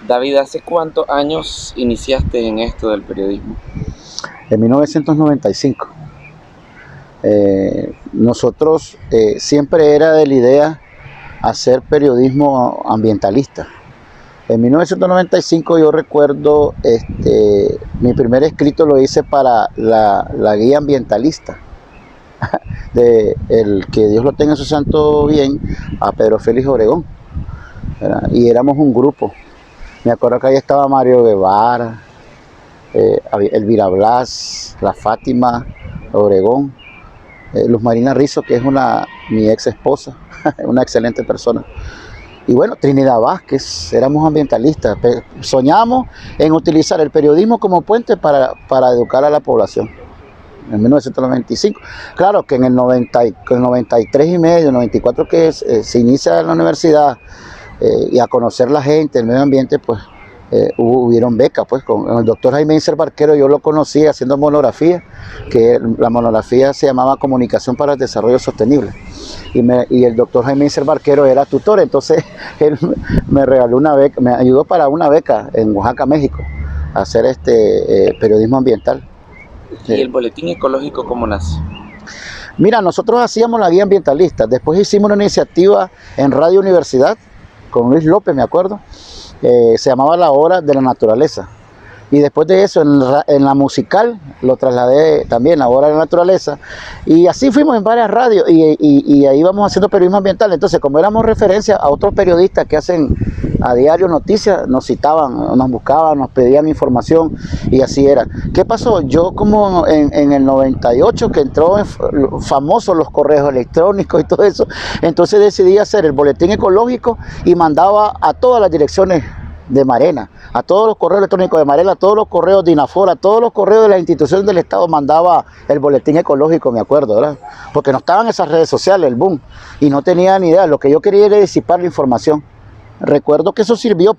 David, ¿hace cuántos años iniciaste en esto del periodismo? En 1995. Nosotros siempre era de la idea hacer periodismo ambientalista. En 1995 yo recuerdo, mi primer escrito lo hice para la guía ambientalista, de el que Dios lo tenga en su santo bien, a Pedro Félix Obregón, ¿verdad? Y éramos un grupo. Me acuerdo que ahí estaba Mario Guevara, Elvira Blas, la Fátima Obregón, Luz Marina Rizzo, que es mi ex esposa, una excelente persona. Y bueno, Trinidad Vázquez, éramos ambientalistas, soñamos en utilizar el periodismo como puente para educar a la población. En 1995. Claro que en el 93 y medio, 94 que se inicia en la universidad y a conocer la gente, el medio ambiente, pues hubieron becas, pues con el doctor Jaime Inser Barquero yo lo conocí haciendo monografía, que la monografía se llamaba Comunicación para el Desarrollo Sostenible. Y el doctor Jaime Inser Barquero era tutor, entonces él me regaló una beca, me ayudó para una beca en Oaxaca, México, a hacer periodismo ambiental. ¿Y el boletín ecológico cómo nace? Mira, nosotros hacíamos la guía ambientalista, después hicimos una iniciativa en Radio Universidad, con Luis López, me acuerdo, se llamaba La Hora de la Naturaleza. Y después de eso, en la musical, lo trasladé también a Hora de la Naturaleza. Y así fuimos en varias radios y ahí vamos haciendo periodismo ambiental. Entonces, como éramos referencia a otros periodistas que hacen a diario noticias, nos citaban, nos buscaban, nos pedían información y así era. ¿Qué pasó? Yo como en el 98, que entró famosos los correos electrónicos y todo eso, entonces decidí hacer el boletín ecológico y mandaba a todas las direcciones de Marena, a todos los correos electrónicos de Marena, a todos los correos de INAFOR, a todos los correos de las instituciones del Estado mandaba el boletín ecológico, me acuerdo, ¿verdad? Porque no estaban esas redes sociales, el boom, y no tenía ni idea, lo que yo quería era disipar la información. Recuerdo que eso sirvió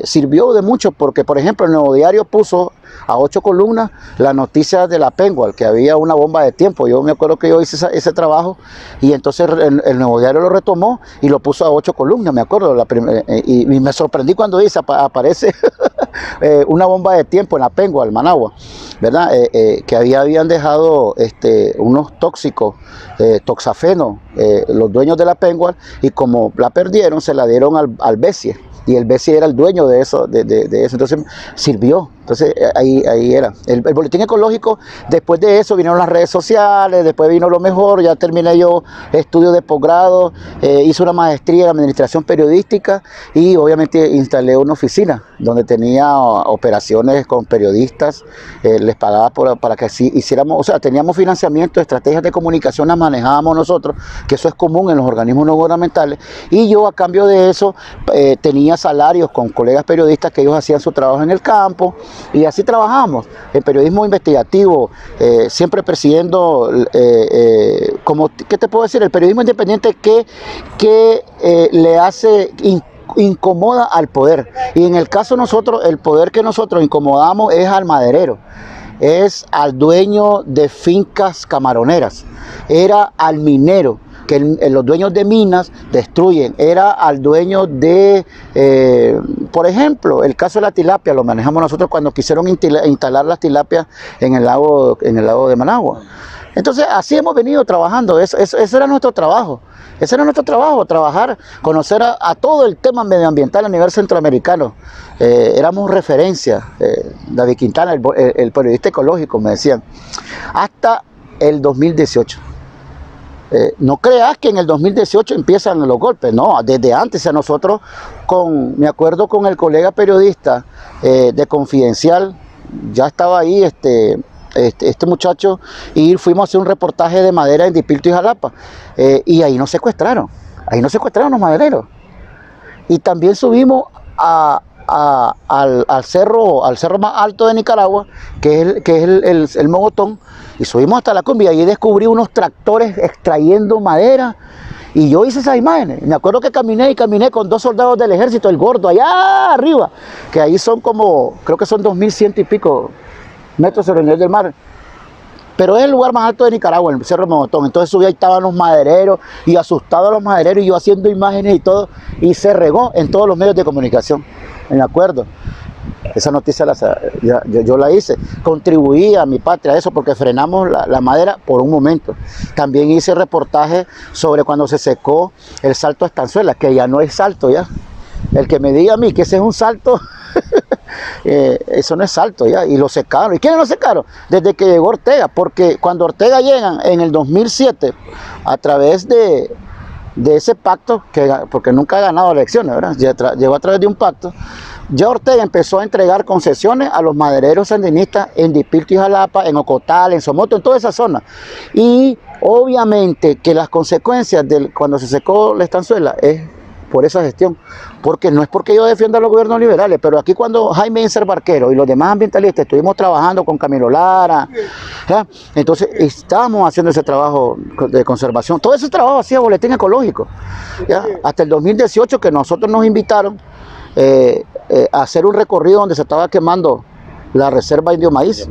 sirvió de mucho porque, por ejemplo, el Nuevo Diario puso a 8 columnas la noticia de la Pengual, que había una bomba de tiempo. Yo me acuerdo que yo hice ese trabajo y entonces el Nuevo Diario lo retomó y lo puso a 8 columnas, me acuerdo. Y me sorprendí cuando dice, aparece una bomba de tiempo en la Pengual, Managua, ¿verdad? Que habían dejado unos tóxicos, toxafeno, los dueños de la Pengual, y como la perdieron, se la dieron al BESIE. Y el BESIE era el dueño de eso, entonces sirvió. Entonces ahí era. El boletín ecológico, después de eso vinieron las redes sociales, después vino lo mejor, ya terminé yo estudios de posgrado, hice una maestría en administración periodística y obviamente instalé una oficina donde tenía operaciones con periodistas, les pagaba para que así hiciéramos, o sea, teníamos financiamiento, estrategias de comunicación las manejábamos nosotros, que eso es común en los organismos no gubernamentales, y yo a cambio de eso tenía salarios con colegas periodistas que ellos hacían su trabajo en el campo. Y así trabajamos, el periodismo investigativo, siempre persiguiendo, ¿qué te puedo decir? El periodismo independiente que le hace incomoda al poder. Y en el caso nosotros, el poder que nosotros incomodamos es al maderero, es al dueño de fincas camaroneras, era al minero, que los dueños de minas destruyen, era al dueño de, por ejemplo, el caso de la tilapia, lo manejamos nosotros cuando quisieron instalar las tilapias en el lago de Managua. Entonces así hemos venido trabajando, ese era nuestro trabajo. Ese era nuestro trabajo, trabajar, conocer a todo el tema medioambiental a nivel centroamericano. Éramos referencia, David Quintana, el periodista ecológico, me decían, hasta el 2018. No creas que en el 2018 empiezan los golpes, no, desde antes a nosotros, me acuerdo con el colega periodista de Confidencial, ya estaba ahí este muchacho, y fuimos a hacer un reportaje de madera en Dipilto y Jalapa, y ahí nos secuestraron los madereros, y también subimos al cerro más alto de Nicaragua, que es el Mogotón, y subimos hasta la cumbre y ahí descubrí unos tractores extrayendo madera, y yo hice esas imágenes. Me acuerdo que caminé con 2 soldados del ejército, el gordo allá arriba, que ahí son creo que son 2100 y pico metros sobre el nivel del mar, pero es el lugar más alto de Nicaragua, el Cerro Mogotón. Entonces subí, ahí estaban los madereros y asustados a los madereros, y yo haciendo imágenes y todo, y se regó en todos los medios de comunicación. me acuerdo. Esa noticia yo la hice, contribuí a mi patria a eso porque frenamos la madera por un momento. También hice reportaje sobre cuando se secó el salto a Estanzuela, que ya no es salto ya. El que me diga a mí que ese es un salto, eso no es salto ya, y lo secaron. ¿Y quiénes lo secaron? Desde que llegó Ortega, porque cuando Ortega llega en el 2007, a través de ese pacto, porque nunca ha ganado elecciones, ¿verdad? Llegó a través de un pacto. Ya Ortega empezó a entregar concesiones a los madereros sandinistas en Dipilco y Jalapa, en Ocotal, en Somoto, en toda esa zona. Y obviamente que las consecuencias de cuando se secó la Estanzuela es por esa gestión. Porque no es porque yo defienda a los gobiernos liberales, pero aquí cuando Jaime Inser Barquero y los demás ambientalistas estuvimos trabajando con Camilo Lara, ¿ya? Entonces estábamos haciendo ese trabajo de conservación. Todo ese trabajo hacía Boletín Ecológico, ¿ya? Hasta el 2018 que nosotros nos invitaron a hacer un recorrido donde se estaba quemando la reserva Indio Maíz.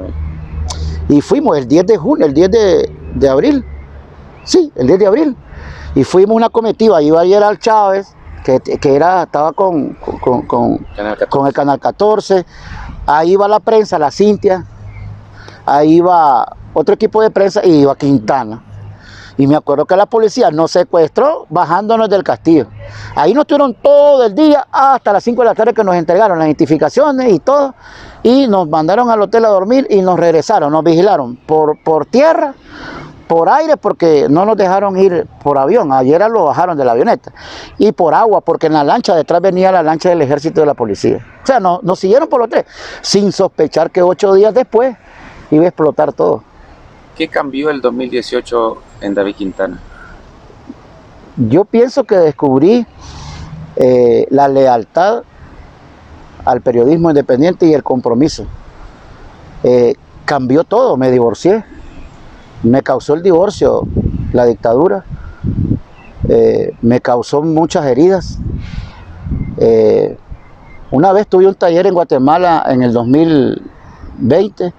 Y fuimos el 10 de junio, el 10 de abril. Sí, el 10 de abril. Y fuimos una comitiva, iba Gerald Chávez, que estaba con el Canal 14. Ahí iba la prensa, la Cintia. Ahí iba otro equipo de prensa y iba Quintana. Y me acuerdo que la policía nos secuestró bajándonos del castillo. Ahí nos tuvieron todo el día hasta las 5 de la tarde que nos entregaron las identificaciones y todo. Y nos mandaron al hotel a dormir y nos regresaron, nos vigilaron por tierra, por aire, porque no nos dejaron ir por avión. Ayer lo bajaron de la avioneta. Y por agua, porque en la lancha detrás venía la lancha del ejército de la policía. O sea, nos siguieron por los tres, sin sospechar que 8 días después iba a explotar todo. ¿Qué cambió el 2018 en David Quintana? Yo pienso que descubrí la lealtad al periodismo independiente y el compromiso. Cambió todo, me divorcié. Me causó el divorcio la dictadura. Me causó muchas heridas. Una vez tuve un taller en Guatemala en el 2020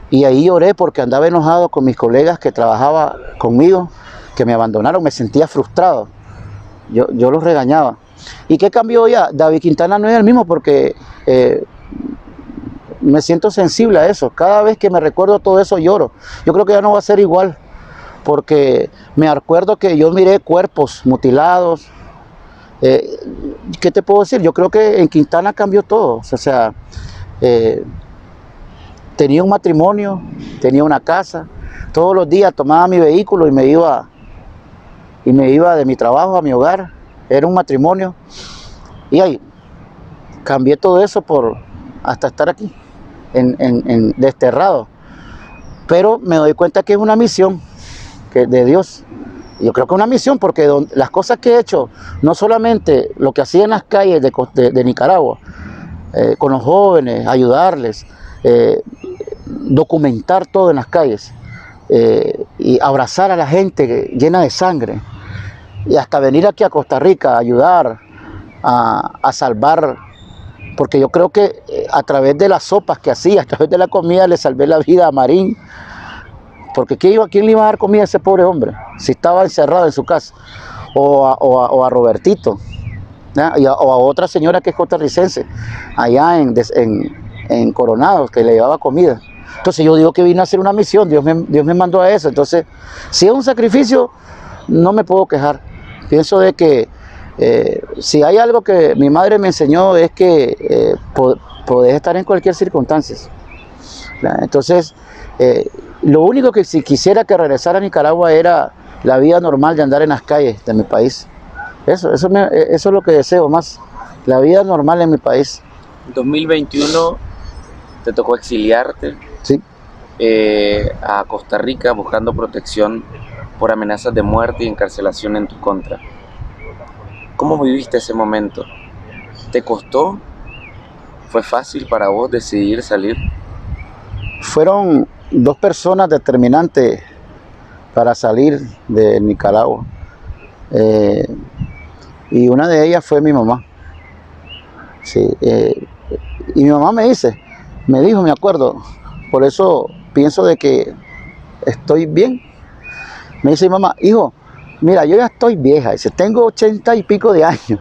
y ahí lloré porque andaba enojado con mis colegas que trabajaban conmigo, que me abandonaron, me sentía frustrado. Yo los regañaba. ¿Y qué cambió ya? David Quintana no es el mismo porque me siento sensible a eso. Cada vez que me recuerdo todo eso lloro. Yo creo que ya no va a ser igual, porque me acuerdo que yo miré cuerpos mutilados. ¿Qué te puedo decir? Yo creo que en Quintana cambió todo. O sea, tenía un matrimonio, tenía una casa. Todos los días tomaba mi vehículo y me iba de mi trabajo a mi hogar. Era un matrimonio. Y ahí cambié todo eso hasta estar aquí, desterrado. Pero me doy cuenta que es una misión de Dios. Yo creo que es una misión porque las cosas que he hecho, no solamente lo que hacía en las calles de Nicaragua, con los jóvenes, ayudarles, documentar todo en las calles, y abrazar a la gente llena de sangre, y hasta venir aquí a Costa Rica a ayudar a salvar, porque yo creo que a través de las sopas que hacía, a través de la comida, le salvé la vida a Marín. Porque ¿quién le iba a dar comida a ese pobre hombre? Si estaba encerrado en su casa. O a Robertito, o a otra señora que es costarricense, allá en Coronados, que le llevaba comida. Entonces yo digo que vine a hacer una misión, Dios me mandó a eso. Entonces, si es un sacrificio, no me puedo quejar. Pienso de que si hay algo que mi madre me enseñó es que podés estar en cualquier circunstancia. Entonces, lo único que si quisiera que regresara a Nicaragua era la vida normal de andar en las calles de mi país. Eso es lo que deseo más, la vida normal en mi país. En 2021 te tocó exiliarte, sí, a Costa Rica buscando protección por amenazas de muerte y encarcelación en tu contra. ¿Cómo viviste ese momento? ¿Te costó? ¿Fue fácil para vos decidir salir? Fueron 2 personas determinantes para salir de Nicaragua. Y una de ellas fue mi mamá. Sí, y mi mamá me dijo, me acuerdo, por eso pienso de que estoy bien. Me dice, mamá, hijo, mira, yo ya estoy vieja, dice, tengo 80 y pico de años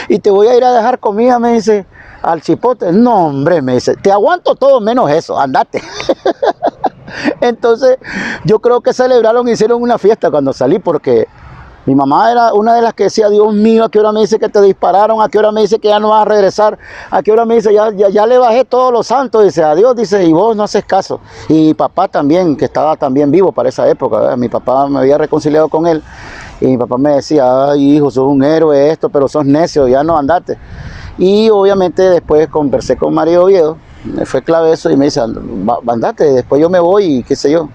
y te voy a ir a dejar comida, me dice, al chipote. No, hombre, me dice, te aguanto todo menos eso, andate. Entonces, yo creo que celebraron, hicieron una fiesta cuando salí, porque mi mamá era una de las que decía, Dios mío, ¿a qué hora me dice que te dispararon? ¿A qué hora me dice que ya no vas a regresar? ¿A qué hora me dice, ya le bajé todos los santos? Dice, adiós, dice, y vos no haces caso. Y mi papá también, que estaba también vivo para esa época, ¿verdad? Mi papá me había reconciliado con él, y mi papá me decía, ay, hijo, sos un héroe esto, pero sos necio, ya no andate. Y obviamente después conversé con Mario Oviedo, me fue clave eso, y me dice, andate, después yo me voy, y qué sé yo.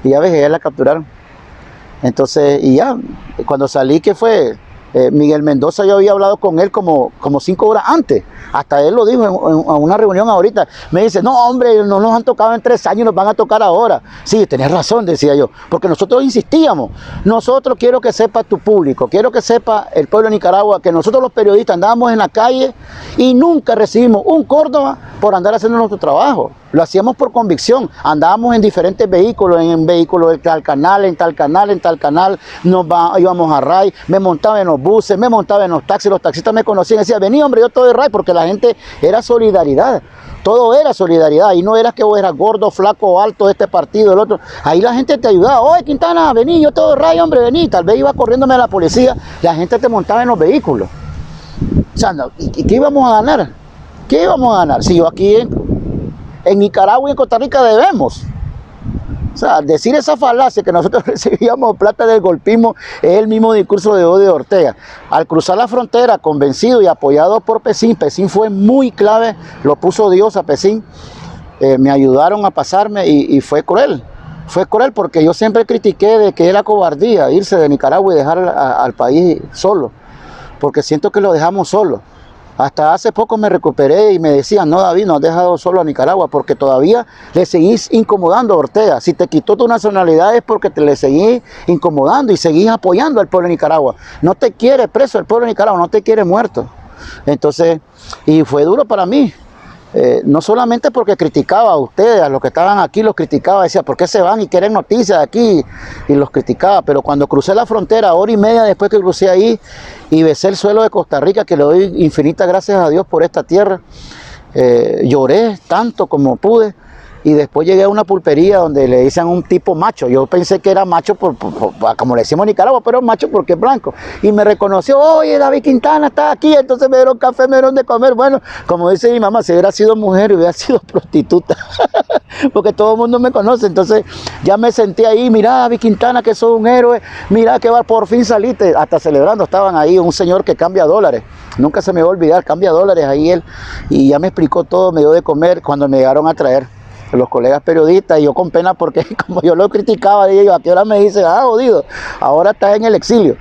Y ya ves, ya la capturaron. Entonces, y ya, cuando salí, que fue, Miguel Mendoza, yo había hablado con él como 5 horas antes, hasta él lo dijo en una reunión ahorita, me dice, no hombre, no nos han tocado en 3 años, nos van a tocar ahora. Sí, tenés razón, decía yo, porque nosotros insistíamos, nosotros quiero que sepa tu público, quiero que sepa el pueblo de Nicaragua, que nosotros los periodistas andábamos en la calle y nunca recibimos un Córdoba por andar haciendo nuestro trabajo. Lo hacíamos por convicción, andábamos en diferentes vehículos, en vehículos de tal canal, en tal canal, en tal canal, íbamos a RAI, me montaba en los buses, me montaba en los taxistas me conocían y decían, vení hombre, yo estoy de RAI, porque la gente era solidaridad, todo era solidaridad, y no eras que vos eras gordo, flaco, alto, de este partido, el otro, ahí la gente te ayudaba, oye Quintana, vení, yo estoy de RAI, hombre, vení, tal vez iba corriéndome a la policía, la gente te montaba en los vehículos, o sea, ¿y qué íbamos a ganar? ¿Qué íbamos a ganar? Si yo aquí en Nicaragua y en Costa Rica debemos. O sea, decir esa falacia que nosotros recibíamos plata del golpismo es el mismo discurso de Odio Ortega. Al cruzar la frontera, convencido y apoyado por Pecín, Pecín fue muy clave, lo puso Dios a Pecín, me ayudaron a pasarme y fue cruel. Fue cruel porque yo siempre critiqué de que era cobardía irse de Nicaragua y dejar al país solo, porque siento que lo dejamos solo. Hasta hace poco me recuperé y me decían, no David, no has dejado solo a Nicaragua porque todavía le seguís incomodando a Ortega. Si te quitó tu nacionalidad es porque te le seguís incomodando y seguís apoyando al pueblo de Nicaragua. No te quiere preso el pueblo de Nicaragua, no te quiere muerto. Entonces, y fue duro para mí. No solamente porque criticaba a ustedes, a los que estaban aquí los criticaba, decía, ¿por qué se van y quieren noticias de aquí? Y los criticaba, pero cuando crucé la frontera, hora y media después que crucé ahí y besé el suelo de Costa Rica, que le doy infinitas gracias a Dios por esta tierra, lloré tanto como pude. Y después llegué a una pulpería donde le dicen un tipo macho. Yo pensé que era macho como le decimos en Nicaragua, pero macho porque es blanco. Y me reconoció, oye, David Quintana está aquí. Entonces me dieron café, me dieron de comer. Bueno, como dice mi mamá, si hubiera sido mujer, hubiera sido prostituta. Porque todo el mundo me conoce. Entonces ya me senté ahí, mirá, David Quintana, que sos un héroe. Mirá que por fin saliste. Hasta celebrando estaban ahí un señor que cambia dólares. Nunca se me va a olvidar, cambia dólares ahí él. Y ya me explicó todo, me dio de comer cuando me llegaron a traer los colegas periodistas, y yo con pena porque como yo lo criticaba, dije yo, ¿a qué hora me dice, jodido, ahora estás en el exilio?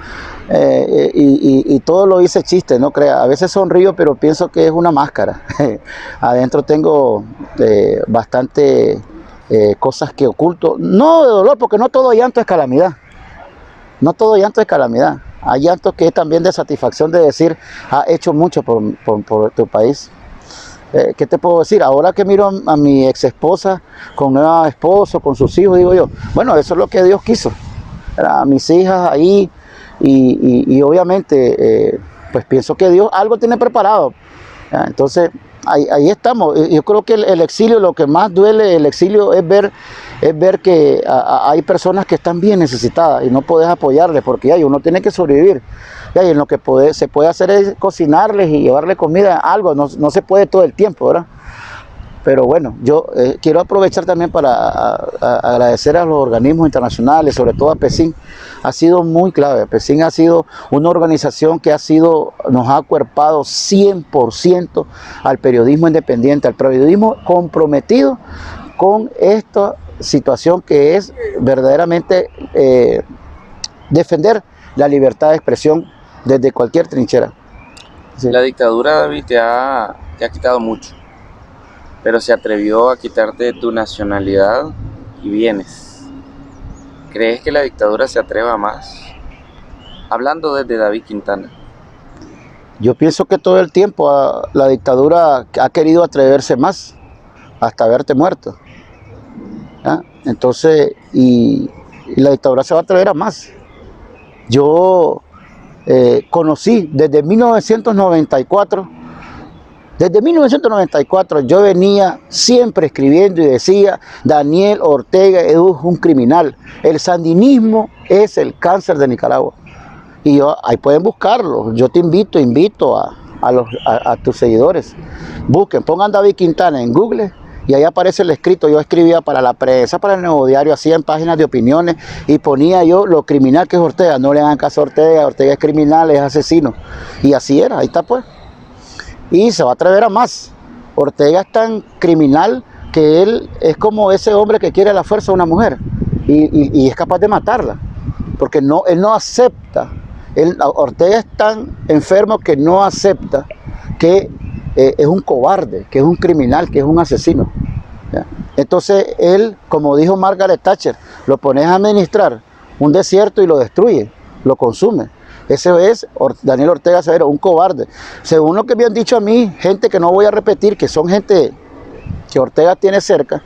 Y todo lo hice chiste, no crea, a veces sonrío, pero pienso que es una máscara. Adentro tengo bastante cosas que oculto, no de dolor, porque no todo llanto es calamidad, no todo llanto es calamidad, hay llantos que es también de satisfacción de decir, has hecho mucho por tu país. ¿Qué te puedo decir? Ahora que miro a mi ex esposa con nuevo esposo, con sus hijos, digo yo, bueno, eso es lo que Dios quiso. A mis hijas ahí y obviamente pues pienso que Dios algo tiene preparado. Entonces ahí estamos. Yo creo que el exilio, lo que más duele el exilio es ver que hay personas que están bien necesitadas y no podés apoyarles porque uno tiene que sobrevivir. Y en lo que se puede hacer es cocinarles y llevarles comida, algo, no se puede todo el tiempo, ¿verdad? Pero bueno, yo quiero aprovechar también para agradecer a los organismos internacionales, sobre todo a Pecín. Ha sido muy clave. Pecín ha sido una organización que nos ha acuerpado 100% al periodismo independiente, al periodismo comprometido con esta situación que es verdaderamente defender la libertad de expresión desde cualquier trinchera. Sí. La dictadura, David, te ha quitado mucho, pero se atrevió a quitarte tu nacionalidad y bienes. ¿Crees que la dictadura se atreva más? Hablando desde David Quintana. Yo pienso que todo el tiempo la dictadura ha querido atreverse más, hasta verte muerto. Entonces, y la dictadura se va a atrever a más. Yo conocí desde 1994 Desde 1994 yo venía siempre escribiendo y decía, Daniel Ortega es un criminal. El sandinismo es el cáncer de Nicaragua. Y ahí pueden buscarlo. Yo te invito a tus seguidores. Busquen, pongan David Quintana en Google y ahí aparece el escrito. Yo escribía para la prensa, para el Nuevo Diario, hacía en páginas de opiniones y ponía yo lo criminal que es Ortega. No le hagan caso a Ortega, Ortega es criminal, es asesino. Y así era, ahí está pues. Y se va a atrever a más. Ortega es tan criminal que él es como ese hombre que quiere a la fuerza a una mujer y es capaz de matarla, porque él no acepta. Ortega es tan enfermo que no acepta que es un cobarde, que es un criminal, que es un asesino. ¿Ya? Entonces él, como dijo Margaret Thatcher, lo pones a administrar un desierto y lo destruye, lo consume. Ese es Daniel Ortega Acevedo, un cobarde. Según lo que me han dicho a mí, gente que no voy a repetir, que son gente que Ortega tiene cerca,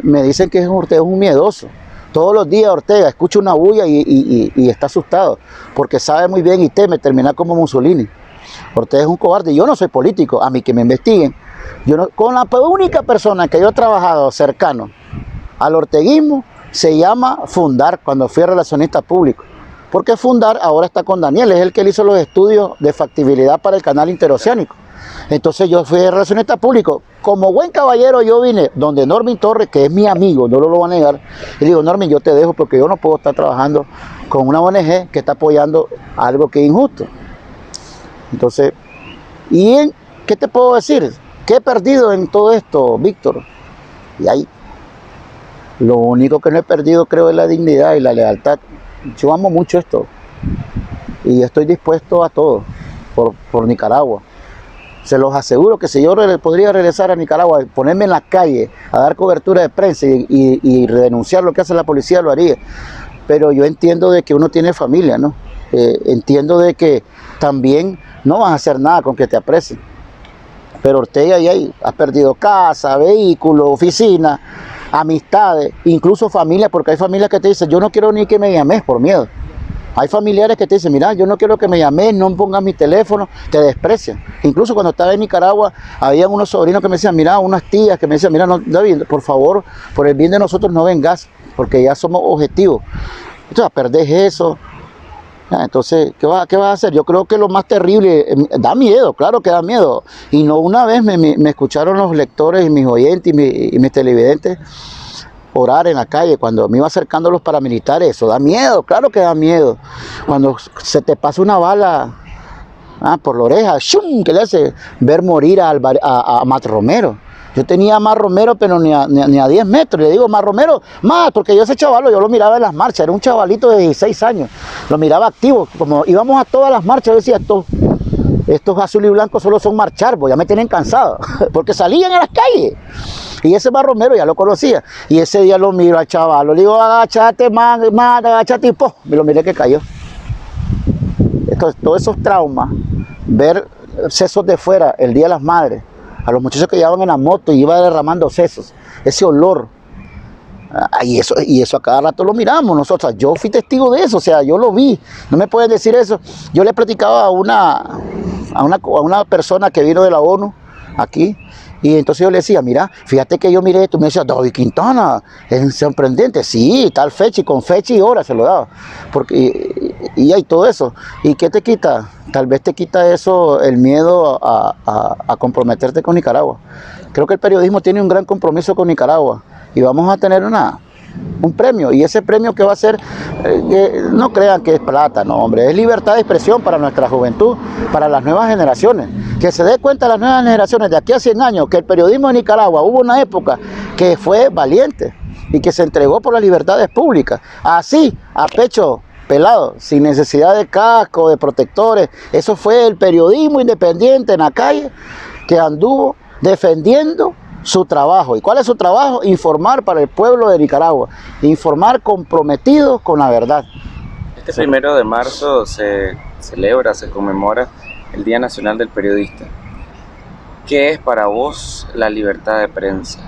me dicen que Ortega es un miedoso. Todos los días Ortega escucha una bulla y está asustado, porque sabe muy bien y teme terminar como Mussolini. Ortega es un cobarde. Yo no soy político, a mí que me investiguen. Con la única persona que yo he trabajado cercano al orteguismo se llama Fundar, cuando fui relacionista público. Porque Fundar ahora está con Daniel, es el que le hizo los estudios de factibilidad para el canal interoceánico. Entonces yo fui relacionista público. Como buen caballero yo vine donde Normin Torres, que es mi amigo, no lo voy a negar, y digo, Normin, yo te dejo porque yo no puedo estar trabajando con una ONG que está apoyando algo que es injusto. Entonces, ¿qué te puedo decir? ¿Qué he perdido en todo esto, Víctor? Y ahí, lo único que no he perdido creo es la dignidad y la lealtad. Yo amo mucho esto y estoy dispuesto a todo por Nicaragua. Se los aseguro que si yo podría regresar a Nicaragua y ponerme en la calle a dar cobertura de prensa y denunciar lo que hace la policía, lo haría. Pero yo entiendo de que uno tiene familia, ¿no? Entiendo de que también no vas a hacer nada con que te aprecien. Pero Ortega ahí has perdido casa, vehículo, oficina, amistades, incluso familia, porque hay familias que te dicen, yo no quiero ni que me llames por miedo. Hay familiares que te dicen, mira, yo no quiero que me llames, no pongas mi teléfono, te desprecian. Incluso cuando estaba en Nicaragua, había unos sobrinos que me decían, mira, unas tías que me decían, mira, no, David, por favor, por el bien de nosotros no vengas, porque ya somos objetivos. Entonces, perdés eso. Entonces, ¿qué vas a hacer? Yo creo que lo más terrible, da miedo, claro que da miedo. Y no una vez me escucharon los lectores y mis oyentes y mis televidentes orar en la calle, cuando me iba acercando los paramilitares, eso da miedo, claro que da miedo. Cuando se te pasa una bala por la oreja, ¡shum!, que le hace ver morir a Matt Romero. Yo tenía a Matt Romero, pero ni a 10 metros. Le digo, Matt Romero, más, porque yo ese chavalo, yo lo miraba en las marchas, era un chavalito de 16 años, lo miraba activo, como íbamos a todas las marchas, yo decía, estos azul y blancos solo son marchar, pues ya me tienen cansado, porque salían a las calles. Y ese Matt Romero ya lo conocía. Y ese día lo miro al chaval, le digo, agáchate, man, agáchate, y ¡pum!, me lo miré que cayó. Todos esos traumas, ver sesos de fuera el Día de las Madres, a los muchachos que llevaban en la moto y iban derramando sesos, ese olor, y eso a cada rato lo miramos nosotros. Yo fui testigo de eso, o sea, yo lo vi, no me pueden decir eso. Yo le platicaba a una persona que vino de la ONU aquí, y entonces yo le decía, mira, fíjate que yo miré esto, me decía, David Quintana, es sorprendente, sí, tal fecha, y con fecha y hora se lo daba, y hay todo eso. ¿Y qué te quita? Tal vez te quita eso, el miedo a comprometerte con Nicaragua. Creo que el periodismo tiene un gran compromiso con Nicaragua, y vamos a tener un premio, y ese premio que va a ser, no crean que es plata, no hombre, es libertad de expresión para nuestra juventud, para las nuevas generaciones, que se dé cuenta las nuevas generaciones de aquí a 100 años, que el periodismo de Nicaragua hubo una época que fue valiente, y que se entregó por las libertades públicas, así, a pecho pelado, sin necesidad de casco, de protectores. Eso fue el periodismo independiente en la calle, que anduvo defendiendo su trabajo. ¿Y cuál es su trabajo? Informar para el pueblo de Nicaragua, informar comprometidos con la verdad. Este 1 de marzo se celebra, se conmemora el Día Nacional del Periodista. ¿Qué es para vos la libertad de prensa?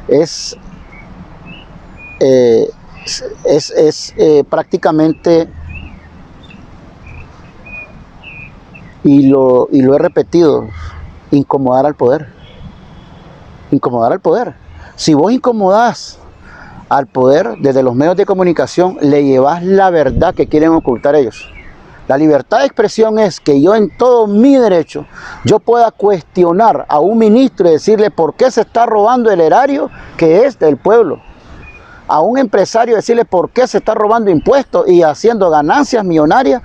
Es prácticamente, y lo he repetido, incomodar al poder. Incomodar al poder. Si vos incomodás al poder desde los medios de comunicación, le llevas la verdad que quieren ocultar ellos. La libertad de expresión es que yo en todo mi derecho, yo pueda cuestionar a un ministro y decirle por qué se está robando el erario que es del pueblo. A un empresario decirle por qué se está robando impuestos y haciendo ganancias millonarias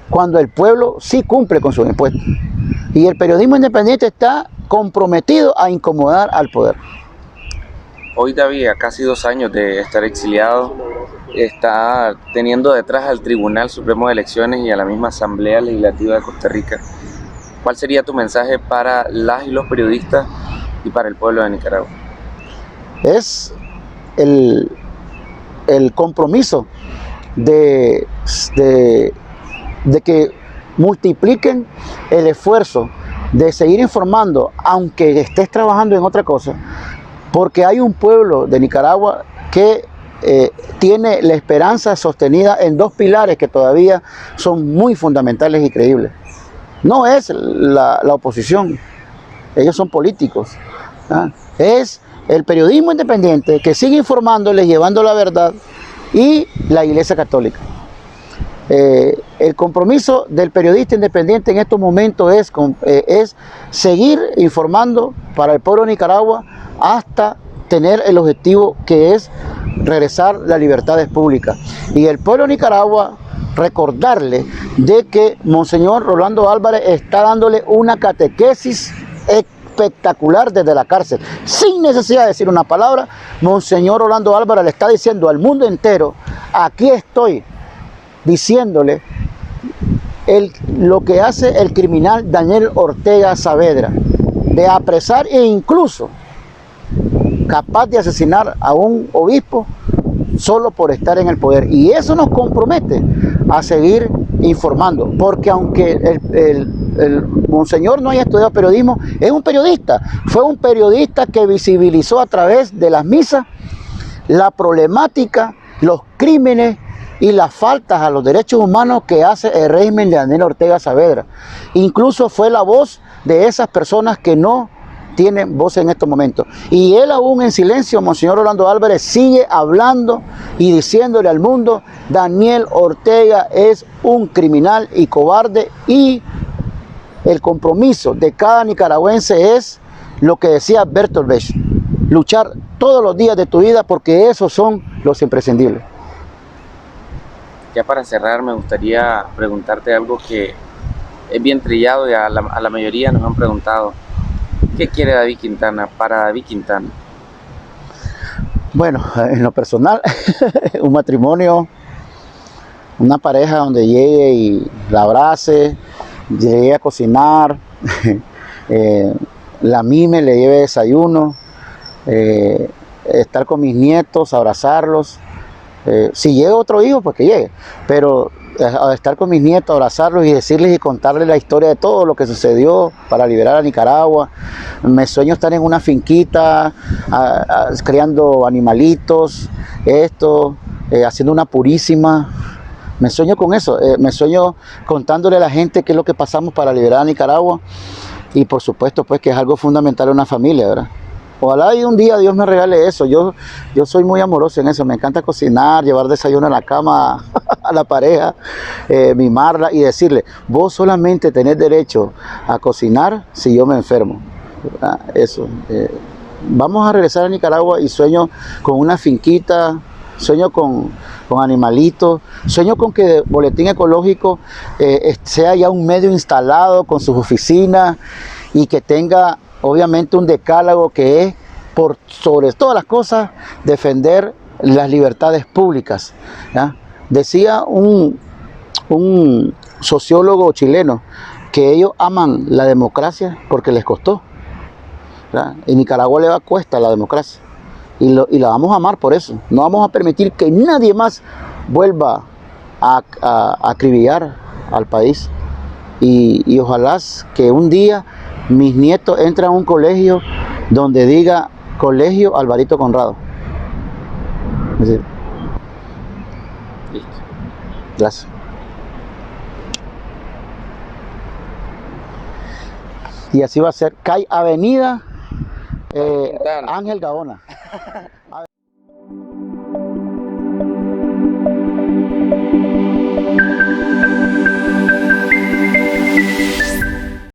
cuando el pueblo sí cumple con sus impuestos. Y el periodismo independiente está comprometido a incomodar al poder. Hoy David, a casi 2 años de estar exiliado, está teniendo detrás al Tribunal Supremo de Elecciones y a la misma Asamblea Legislativa de Costa Rica. ¿Cuál sería tu mensaje para las y los periodistas y para el pueblo de Nicaragua? Es el compromiso de que multipliquen el esfuerzo de seguir informando, aunque estés trabajando en otra cosa, porque hay un pueblo de Nicaragua que tiene la esperanza sostenida en 2 pilares que todavía son muy fundamentales y creíbles. No es la oposición, ellos son políticos, ¿ah? Es el periodismo independiente que sigue informándoles, llevando la verdad, y la Iglesia Católica. El compromiso del periodista independiente en estos momentos es seguir informando para el pueblo de Nicaragua hasta tener el objetivo que es regresar las libertades públicas. Y el pueblo de Nicaragua, recordarle de que Monseñor Rolando Álvarez está dándole una catequesis espectacular desde la cárcel, sin necesidad de decir una palabra. Monseñor Rolando Álvarez le está diciendo al mundo entero: aquí estoy, diciéndole lo que hace el criminal Daniel Ortega Saavedra, de apresar e incluso capaz de asesinar a un obispo solo por estar en el poder. Y eso nos compromete a seguir informando, porque aunque el monseñor no haya estudiado periodismo, es un periodista. Fue un periodista que visibilizó a través de las misas la problemática, los crímenes y las faltas a los derechos humanos que hace el régimen de Daniel Ortega Saavedra. Incluso fue la voz de esas personas que no tienen voz en estos momentos. Y él, aún en silencio, Monseñor Rolando Álvarez, sigue hablando y diciéndole al mundo: Daniel Ortega es un criminal y cobarde, y el compromiso de cada nicaragüense es lo que decía Bertolt Brecht: luchar todos los días de tu vida, porque esos son los imprescindibles. Ya para cerrar, me gustaría preguntarte algo que es bien trillado y a la mayoría nos han preguntado. ¿Qué quiere David Quintana para David Quintana? Bueno, en lo personal, un matrimonio, una pareja donde llegue y la abrace, llegue a cocinar, la mime, le lleve desayuno, estar con mis nietos, abrazarlos. Si llega otro hijo, pues que llegue, pero a estar con mis nietos, abrazarlos y decirles y contarles la historia de todo lo que sucedió para liberar a Nicaragua. Me sueño estar en una finquita, criando animalitos, haciendo una purísima. Me sueño con eso, me sueño contándole a la gente qué es lo que pasamos para liberar a Nicaragua, y por supuesto pues que es algo fundamental en una familia, ¿verdad? Ojalá y un día Dios me regale eso. Yo soy muy amoroso en eso, me encanta cocinar, llevar desayuno a la cama a la pareja, mimarla y decirle: vos solamente tenés derecho a cocinar si yo me enfermo. Eso. Vamos a regresar a Nicaragua y sueño con una finquita, sueño con animalitos, sueño con que Boletín Ecológico sea ya un medio instalado con sus oficinas y que tenga obviamente un decálogo que es, por sobre todas las cosas, defender las libertades públicas, ¿ya? Decía un sociólogo chileno que ellos aman la democracia porque les costó, ¿ya? En Nicaragua le va a cuesta la democracia y la vamos a amar por eso. No vamos a permitir que nadie más vuelva a acribillar al país, y ojalá que un día mis nietos entren a un colegio donde diga Colegio Alvarito Conrado. Es decir, Listo. gracias. y así va a ser. Calle Avenida Quintana. Ángel Gaona.